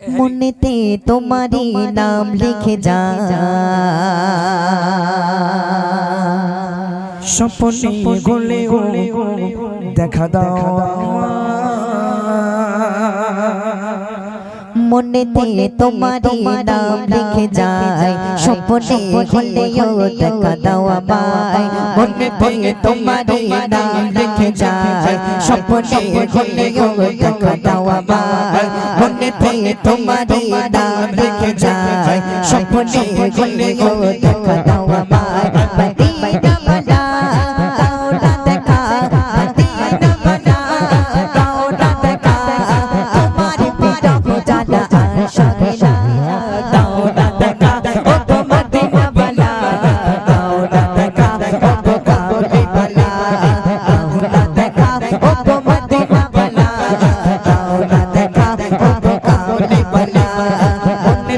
मुन्नते तुम्हारी नाम लिखे जा सपने गोले देखा दाओ मुन्नते तुम्हारी नाम लिखे जाए सपने गोले देखा दाओ आमाय मुन्नते तुम्हारी नाम लिखे जाए सपने गोले देखा दाओ आमाय मुन्नते तुम्हारी नाम लिखे जाए सपने गोले देखा दाओ आमाय मदीना वाला दौड़ा देखा मदीना वाला दौड़ा देखा तुम्हारे पीरा को जाना आशिक़ दौड़ा देखा ओ तो मदीना वाला दौड़ा देखा ओ तो काबे वाला दौड़ा देखा ओ तो मदीना वाला दौड़ा देखा ओ तो काबे वाला मुन्ने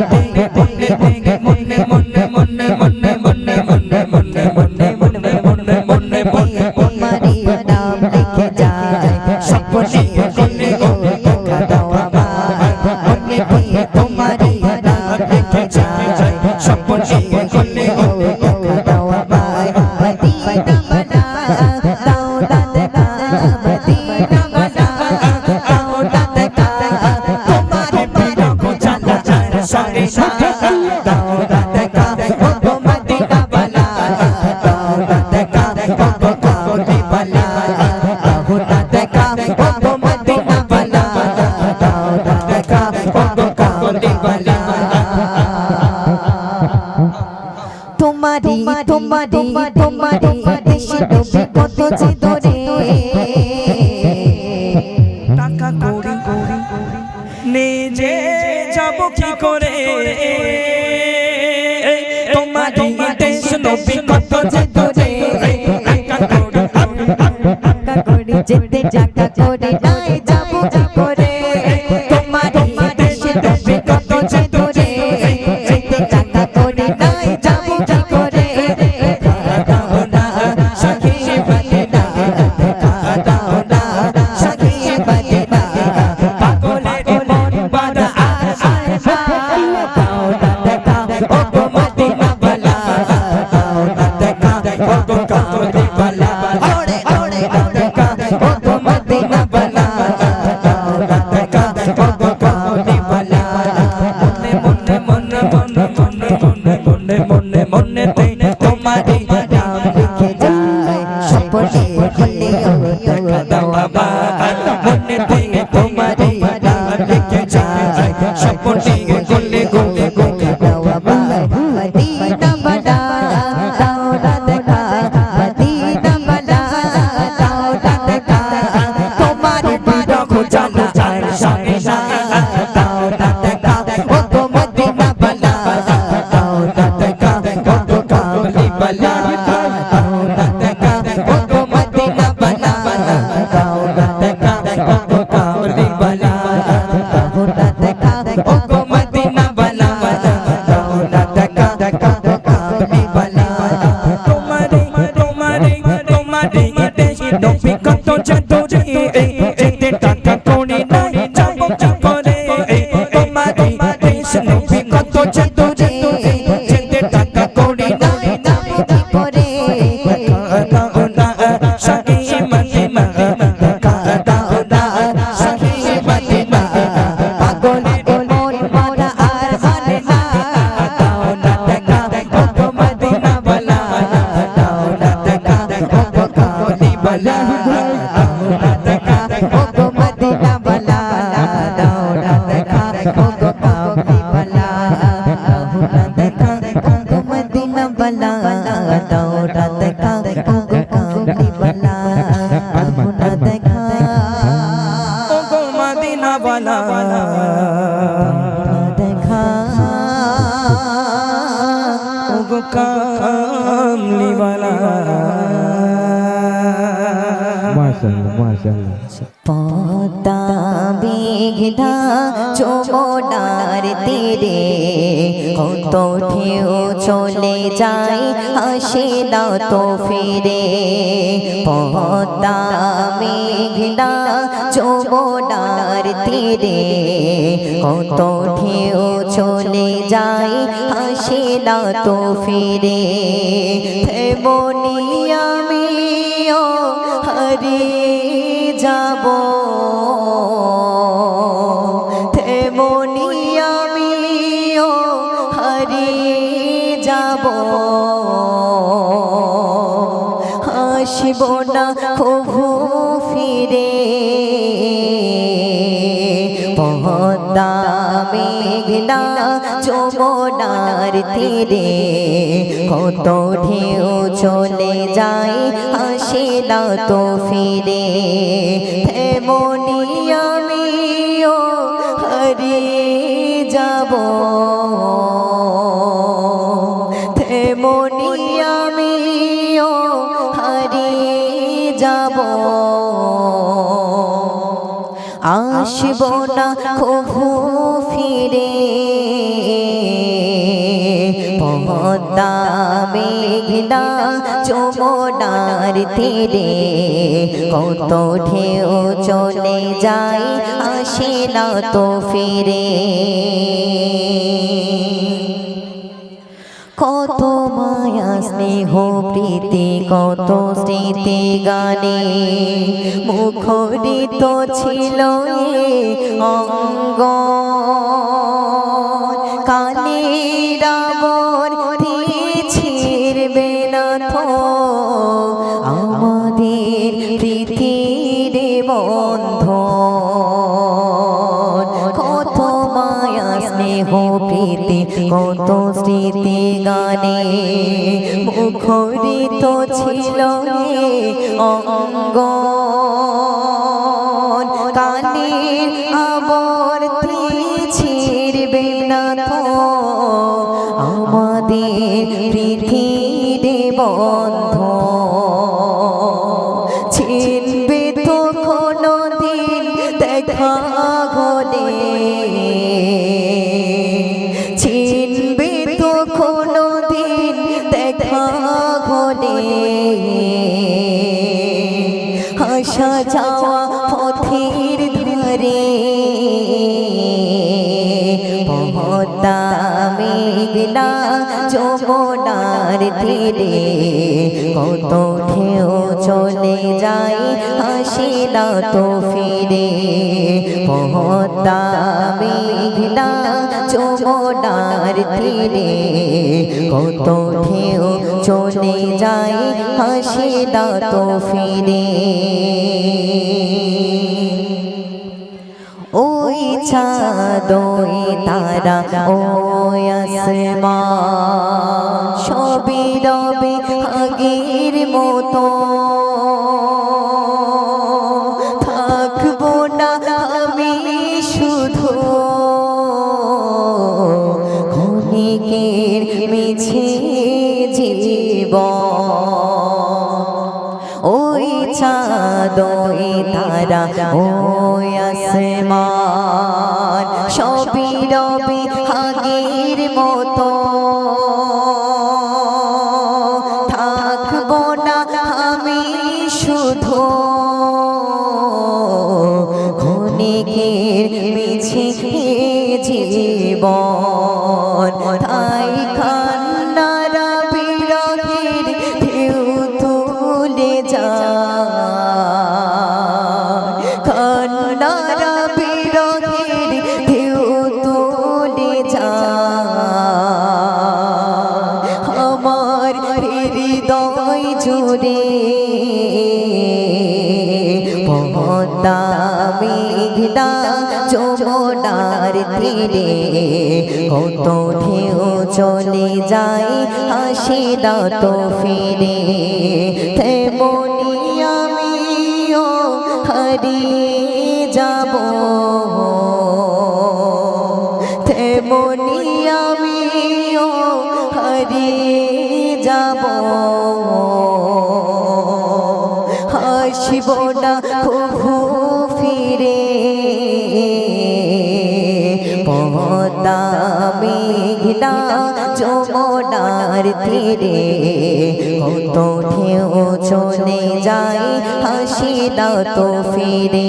मुन्ने मुन्ने मुन्ने मुन्ने मुन्ने मुन्ने मुन्ने मुन्ने मुन्ने मुन्ने मुन्ने तुम्हारी नाम लिखे जाए सपने गोले देखा दाओ आमाय मुन्ने तुम्हारी नाम लिखे जाए सपने गोले देखा दाओ आमाय मदीना वाला दौड़ा देखा मदीना वाला दौड़ा देखा तुम्हारे पैरों को चला जाए सारे दौड़ा देखा ओ तो मदीना वाला दौड़ा देखा ओ तो काबे वाला दौड़ा देखा ओ तो मदीना वाला दौड़ा देखा ओ तो काबे वाला तुम्हारी तुम्हारी तुम्हारी देश डूबे কত যে দূরে টাকা কড়ি নিজে যাব কি করে তোমারি দেশ নবী কত যে দূরে টাকা কড়ি যেতে টাকা করে নাই যাব কি করে তোমারি দেশ ডুবে কত যে দূরে যেতে টাকা করে নাই যাব কি করে দাও না সখী মদিনা দাও না সখী মদিনা পাগলের মন বড় আশা দাও না দেখা ও গো মদিনা वाला দাও না দেখা ও গো কাবে वाला ওরে ওরে দেখা ও গো মদিনা वाला দাও না দেখা ও গো কাবে वाला মনে মনে মনে মনে মনে মনে মনে মনে মনে তোমারি নাম লিখে যায় সপনে খুলে দেখা দাও আবার মনে মনে তোমারি নাম লিখে যায় সপনে খুলে দেখা দাও আবার মদিনা वाला দৌড়া দেখা মদিনা वाला দৌড়া দেখা তোমার পীরা को জানা যায় সাথে সাথে দৌড়া দেখা ও তো মদিনা वाला দৌড়া দেখা ও তো কাবলি वाला দৌড়া দেখা ও তো মদিনা वाला দৌড়া দেখা ও তো কাবলি वाला দৌড়া দেখা ও তো মদিনা वाला দৌড়া দেখা ও তো কাবলি वाला তোমারি তোমারি তোমারি দেশ নবী কত যে দূরে যেতে টাকা কড়ি নাই যাব কি করে তোমারি দেশ নবী কত যে দূরে যেতে টাকা কড়ি নাই যাব কি করে দাও না সখী মদিনা দাও না সখী মদিনা পাগলের মন মরা আর মানে না দাও না দেখা ও তো মদিনা वाला দাও না দেখা ও তো কাবলি वाला দাও না দেখা ও তো মদিনা वाला দাও না দেখা ও তো কাবলি वाला দাও না দেখা ও তো মদিনা वाला দাও না দেখা ও তো কাবলি वाला দাও না দেখা ও গো মদিনা वाला দেখা ও গো কামলি वाला মাশাআল্লাহ মাশাআল্লাহ পদ্মা মেঘনা যমুনার তীরে কত ঢেউ চলে যায় আসে না তো ফিরে পদ্মা মেঘনা যমুনার তীরে কত ঢেউ চলে যায় আসে না তো ফিরে তেমনি আমিও হারিয়ে যাব তেমনি আমিও হারিয়ে যাব আসব না কভু ফিরে পদ্মা মেঘনা যমুনার তীরে কত ঢেউ চলে যায় আসে না তো ফিরে তেমনি আমিও হারিয়ে যাব তেমনি আমিও হারিয়ে যাব আসব না কভু ফিরে পদ্মা মেঘনা যমুনার তীরে কত ঢেউ চলে যায় আসে না তো ফিরে কত মায়া স্নেহ প্রীতি কত স্মৃতি গানে মুখরিত ছিল অঙ্গ কালে রাবণ ছিড়বে না তো আমাদের প্রীতির বন্ধন কত মায়া স্নেহ প্রীতি কত স্মৃতি গানে মুখরিত ছিল অঙ্গ কালের আবর্তি ছিড়বে না তো আমাদের পৃথিবীর বন্ধন ছিনবে তো কোনদিন দেখা হলে ছিনবে তো কোনদিন দেখা হলে আসা যাওয়া পথের ধারে পদ্মা মেঘনা যমুনার তীরে কত ঢেউ চলে যায় আসে না তো ফিরে পদ্মা মেঘনা যমুনার তীরে কত ঢেউ চলে যায় আসে না তো ফিরে ওই চাঁদ ওই তারা ওই আসমান সবই রবে আগের মতো থাকবো না আমি শুধু ক্ষণিকের মিছে জীবন ওই চাঁদ ওই তারা ওই আসমান সবই রবে আগের মতো থাকবো না আমি শুধু ক্ষণিকের মিছে জীবন তাই কান্নারা বিরহের ঢেউ তুলে যায় কান্নারা বিরহের ঢেউ তুলে যায় আমার হৃদয় জুড়ে পদ্মা মেঘনা যমুনার তীরে কত ঢেউ চলে যায় আসে না তো ফিরে তেমনি আমিও হারিয়ে যাব তেমনি আমিও হারিয়ে যাব আসব না কভু ফিরে পদ্মা মেঘনা যমুনার তীরে কত ঢেউ চলে যায় হাসি না তো ফিরে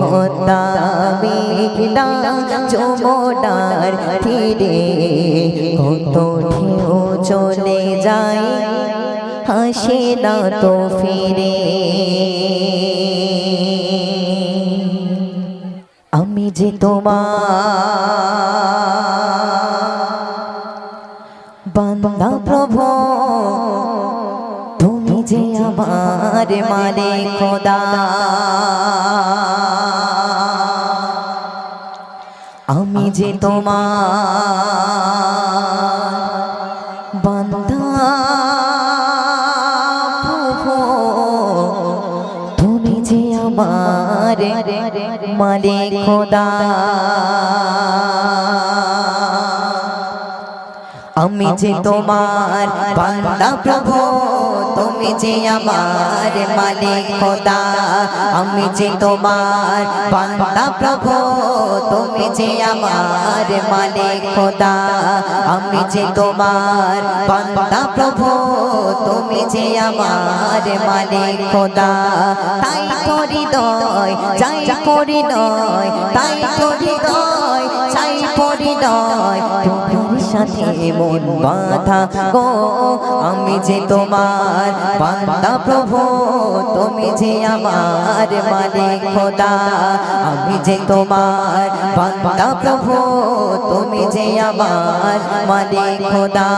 পদ্মা মেঘনা যমুনার তীরে কত ঢেউ চলে যায় হাসি না তো ফিরে আমি যে তোমার বান্দা প্রভু তুমি যে আমার মালিক খোদা আমি যে তোমার বান্দা প্রভু তুমি যে আমার মালিক খোদা আমি যে তোমার বান্দা প্রভু তুমি যে আমার মালিক খোদা আমি যে তোমার বান্দা প্রভু তুমি যে আমার মালিক খোদা আমি যে তোমার বান্দা প্রভু তুমি যে আমার মালিক খোদা তাই তো হৃদয় চাই পরিণয় তাই তো হৃদয় চাই পরিণয় তোমার সাথে মন বাঁধা গো আমি যে তোমার বান্দা প্রভু তুমি যে আমার মালিক খোদা আমি যে তোমার বান্দা প্রভু তুমি যে আমার মালিক খোদা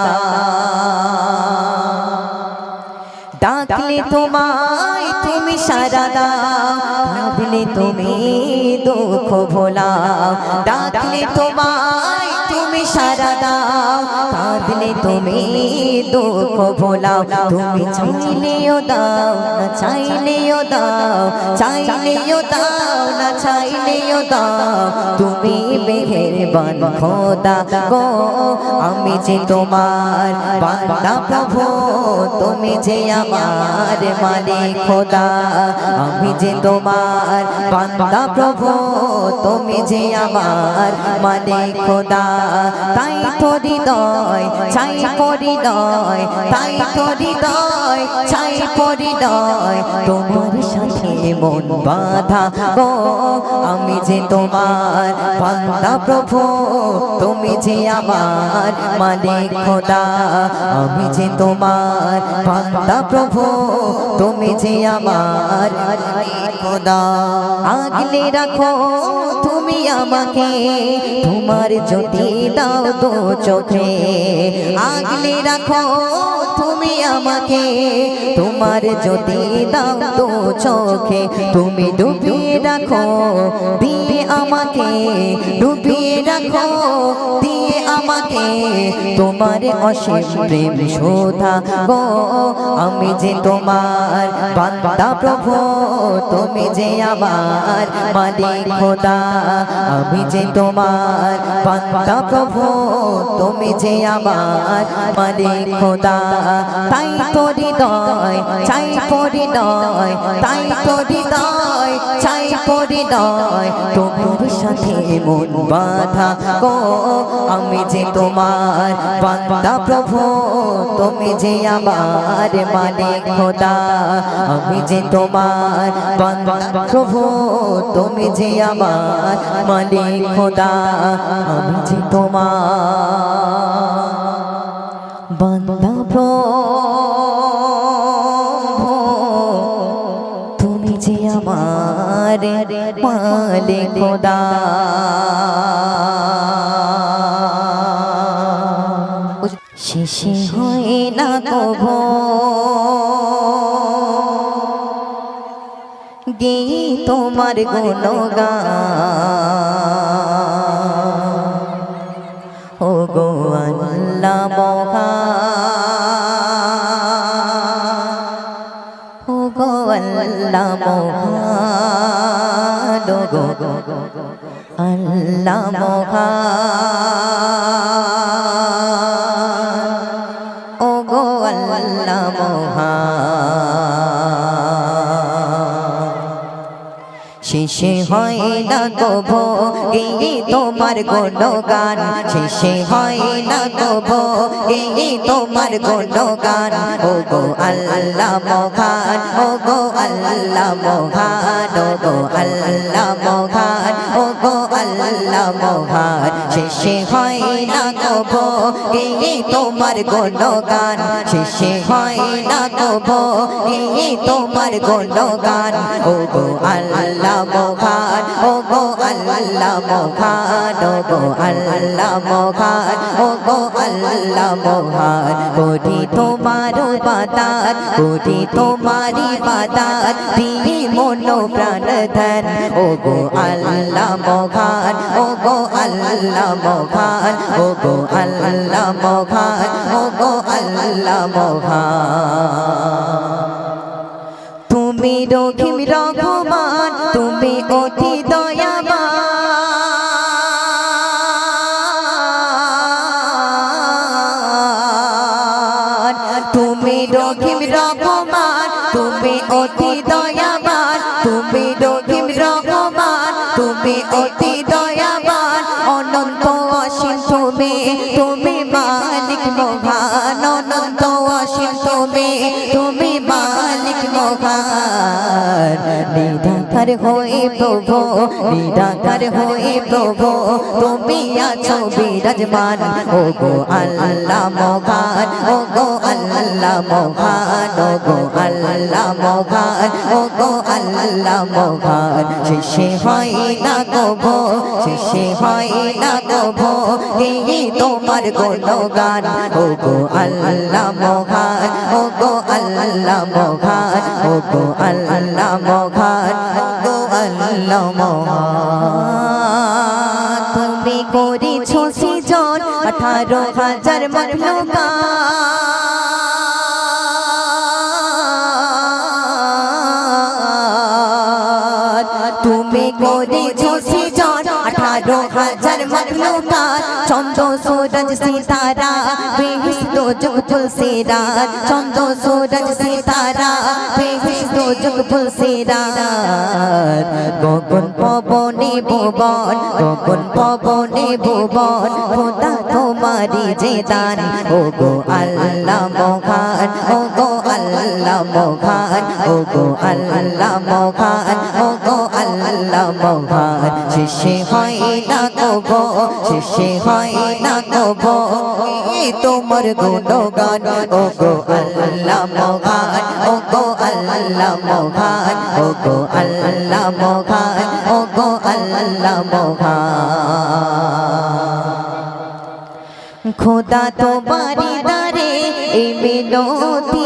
ডাকলে তোমায় তুমি সারা দাও কাঁদলে তুমি দুঃখ ভোলাও ডাকলে তোমায় তুমি সারা দাও কাঁদলে তুমি দুঃখ ভোলাও তুমি চাইলেও দাও না চাইলেও দাও চাইলেও দাও না চাইলেও দাও তুমি মেহেরবান খোদা গো আমি যে তোমার বান্দা প্রভু তুমি যে আমার মালিক খোদা আমি যে তোমার বান্দা প্রভু তুমি যে আমার মালিক খোদা তাই তো হৃদয় চাই পরিণয় তাই তো হৃদয় চাই পরিণয় তোমার সাথে মন বাঁধা গো আমি যে তোমার বান্দা প্রভু তুমি যে আমার মালিক খোদা আমি যে তোমার বান্দা প্রভু তুমি যে আমার মালিক খোদা আগলে রাখো তুমি আমাকে তোমার জ্যোতি দাও দো চোখে আগলে রাখো তুমি আমাকে তোমার জ্যোতি দাও দো চোখে তুমি ডুবিয়ে রাখো দিয়ে আমাকে ডুবিয়ে রাখো দিয়ে আমাকে তোমার অসীম প্রেম শোধা গো আমি যে তোমার বান্দা প্রভু তুমি যে আমার মালিক খোদা আমি যে তোমার বান্দা প্রভু তুমি যে আমার মালিক খোদা তাই তো হৃদয় চাই পরিণয় তাই তো হৃদয় চাই পরিণয় তোমার সাথে মন বাঁধা গো আমি যে তোমার বান্দা প্রভু তুমি যে আমার মালিক খোদা আমি যে তোমার বান্দা প্রভু তুমি যে আমার মালিক খোদা আমি যে তোমার বান্দা প্রভু তুমি যে আমার মালিক খোদা শেষে হয় না কভু গে তোমার গুণগান ও গো আল্লাহ মহান ও গো আল্লাহ মহান ও গো আল্লাহ মহান ও গো আল্লাহ মহান শেষে হয় না কভু এই তোমার গুণগান শেষে হয় না তবু এই তোমার গুণগান ও গো আল্লাহ মহান ও গো আল্লাহ মহান ও গো আল্লাহ মহান ও গো আল্লাহ মহান শেষে হয় না তবু এই তোমার গুণগান শেষে হয় না তবু এই তোমার গুণগান ও গো আল্লাহ মহান ও গো আল্লাহ মহান ও গো আল্লাহ মহান ও গো আল্লাহ মহান কোটি তোমার বাদাত কোটি তোমারি বাদাত দিয়ে মন প্রাণ ধন ও গো আল্লাহ মহান ও গো আল্লাহ মহান ও গো আল্লাহ মহান ও গো আল্লাহ মহান তুমি রহিম রহমান তুমি অতি দয়াবান তুমি রহিম রহমান তুমি অতি দয়াবান তুমি রহিম রহমান তুমি অতি দয়াবান অনন্ত অসীম তুমি তুমি মালিক মহান অনন্ত অসীম তুমি তুমি মালিক মহান নিরাকার হয়ে প্রভু নিরাকার হয়ে প্রভু তুমি আছো বিরাজমান ও গো আল্লাহ মহান ও গো আল্লাহ মহান ও গো আল্লাহ মহান ও গো আল্লাহ মহান শেষে হয় না কবো শেষে হয় না কবো এই তোমার গুণগান ও গো আল্লাহ মহান ও গো আল্লাহ মহান ও গো আল্লাহ মহান ও গো আল্লাহ মহান তুমি করেছো সৃজন 18,000 মখলুকাত তুমি করেছো সৃজন 18,000 মখলুকাত চন্দ্র সূরজ সিতারা বেহেশত জগফুল সিরাত চন্দ্র সূরজ সিতারা বেহেশত জগফুল সিরাত গগন পবনে ভুবন গগন পবনে ভুবন খোদা তোমারি যে দান ও গো আল্লাহ মহান ও গো আল্লাহ মহান ও গো আল্লাহ মহান ও গো আল্লাহ মহান শেষে হয় না কবো শেষে হয় না কবো এই তোমার গুণগান ও গো আল্লাহ মহান ও গো আল্লাহ মহান ও গো আল্লাহ মহান ও গো আল্লাহ মহান খোদা তোমারি দারে এই মিনতি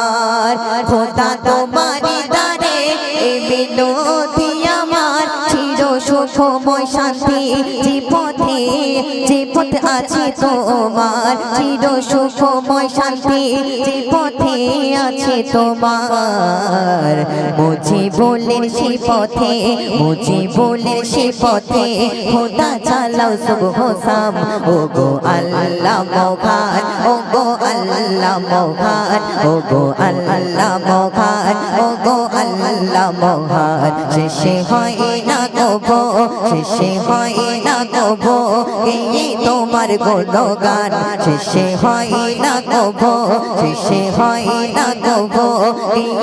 আমার খোদা তোমারি দারে এই মিনতি আমার চির সুখময় শান্তি যে পথে আছে তোমার চির সুখময় শান্তি যে পথে আছে তোমার মুঝে বলেন সে পথে মুঝে বলেন সে পথে খোদা চালাও সুবহ শাম ও গো আল্লাহ মহান ও গো আল্লাহ মহান ও গো আল্লাহ মহান ও গো আল্লাহ মহান শেষে হয় না কবো শেষে হয় না কবো এই তোমার গুণগান শেষে হয় না কবো শেষে হয় না কবো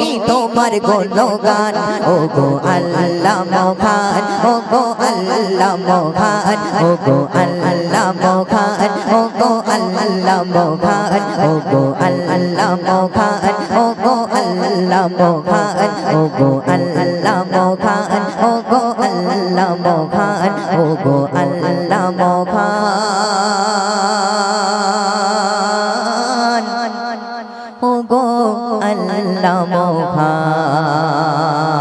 এই তোমার গুণগান ও গো আল্লাহ মহান ও গো আল্লাহ মহান ও গো আল্লাহ মহান ও গো আল্লাহ মহান ও গো আল্লাহ মহান ও গো আল্লাহ মহান ও গো আল্লাহ মহান ও গো আল্লাহ মহান ও গো আল্লাহ মহান ও গো আল্লাহ মহান